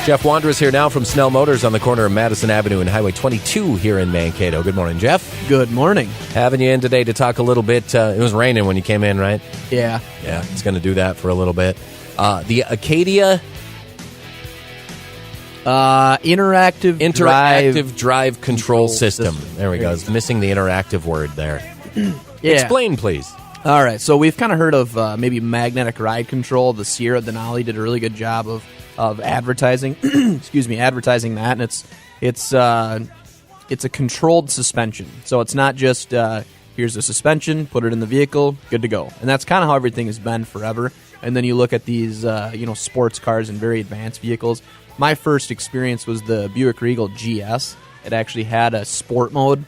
Jeff Wondra is here now from Snell Motors on the corner of Madison Avenue and Highway 22 here in Mankato. Good morning, Jeff. Good morning. Having you in today to talk a little bit. It was raining when you came in, right? Yeah. Yeah, it's going to do that for a little bit. The Acadia interactive drive control system. There we go. I was missing the interactive word there. Yeah. Explain, please. All right. So we've kind of heard of maybe magnetic ride control. The Sierra Denali did a really good job of advertising. Advertising that, and it's a controlled suspension. So it's not just here's a suspension, put it in the vehicle, good to go. And that's kind of how everything has been forever. And then you look at these sports cars and very advanced vehicles. My first experience was the Buick Regal GS. It actually had a sport mode.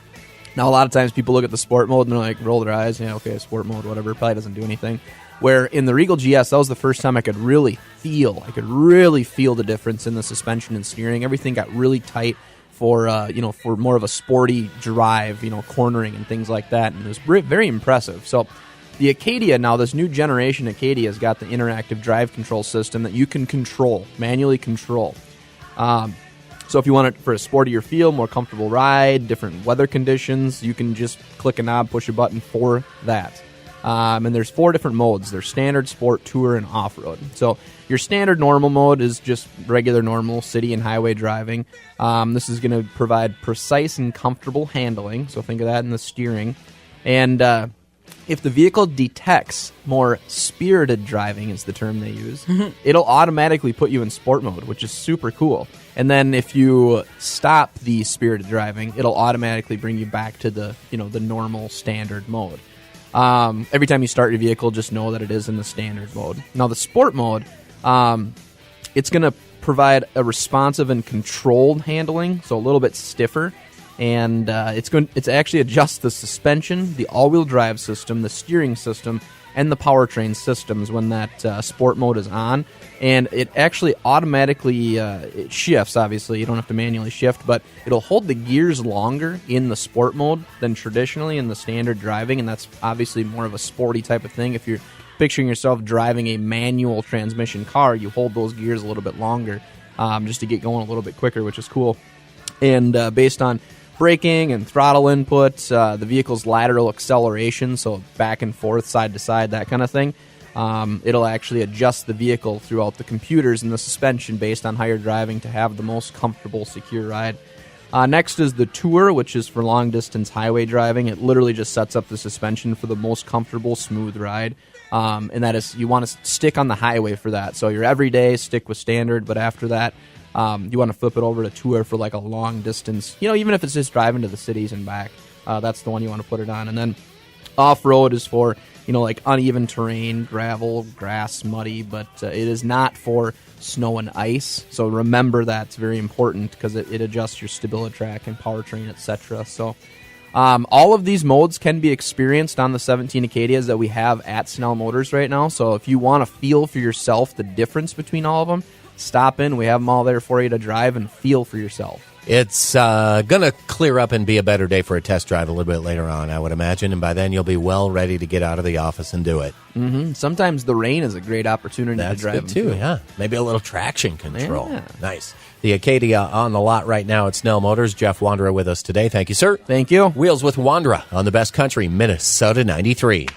Now, a lot of times people look at the sport mode and they're like, roll their eyes, okay, sport mode, whatever, probably doesn't do anything. Where in the Regal GS, that was the first time I could really feel the difference in the suspension and steering. Everything got really tight for more of a sporty drive, cornering and things like that, and it was very impressive. So the Acadia now, this new generation Acadia has got the interactive drive control system that you can manually control. So if you want it for a sportier feel, more comfortable ride, different weather conditions, you can just click a knob, push a button for that. And there's 4 different modes. There's standard, sport, tour, and off-road. So your standard normal mode is just regular normal city and highway driving. This is going to provide precise and comfortable handling. So think of that in the steering. And if the vehicle detects more spirited driving, is the term they use, it'll automatically put you in sport mode, which is super cool. And then if you stop the spirited driving, it'll automatically bring you back to the normal standard mode. Every time you start your vehicle, just know that it is in the standard mode. Now, the sport mode, it's going to provide a responsive and controlled handling, so a little bit stiffer. And it's actually adjusts the suspension, the all-wheel drive system, the steering system, and the powertrain systems when that sport mode is on. And it actually automatically it shifts, obviously. You don't have to manually shift, but it'll hold the gears longer in the sport mode than traditionally in the standard driving, and that's obviously more of a sporty type of thing. If you're picturing yourself driving a manual transmission car, you hold those gears a little bit longer just to get going a little bit quicker, which is cool. And based on braking and throttle input, the vehicle's lateral acceleration, so back and forth, side to side, that kind of thing, it'll actually adjust the vehicle throughout the computers and the suspension based on how you're driving to have the most comfortable, secure ride. Next is the Tour, which is for long-distance highway driving. It literally just sets up the suspension for the most comfortable, smooth ride. And that is, you want to stick on the highway for that. So your everyday, stick with standard, but after that, you want to flip it over to Tour for like a long distance, even if it's just driving to the cities and back. That's the one you want to put it on. And then off-road is for, like uneven terrain, gravel, grass, muddy, but it is not for snow and ice. So remember that's very important because it adjusts your StabiliTrak and powertrain, etc. So all of these modes can be experienced on the 17 Acadias that we have at Snell Motors right now. So if you want to feel for yourself the difference between all of them, stop in. We have them all there for you to drive and feel for yourself. It's going to clear up and be a better day for a test drive a little bit later on, I would imagine, and by then you'll be well ready to get out of the office and do it. Mm-hmm. Sometimes the rain is a great opportunity to drive. That's good, too, yeah. Maybe a little traction control. Yeah. Nice. The Acadia on the lot right now at Snell Motors. Jeff Wondra with us today. Thank you, sir. Thank you. Wheels with Wondra on the Best Country, Minnesota 93.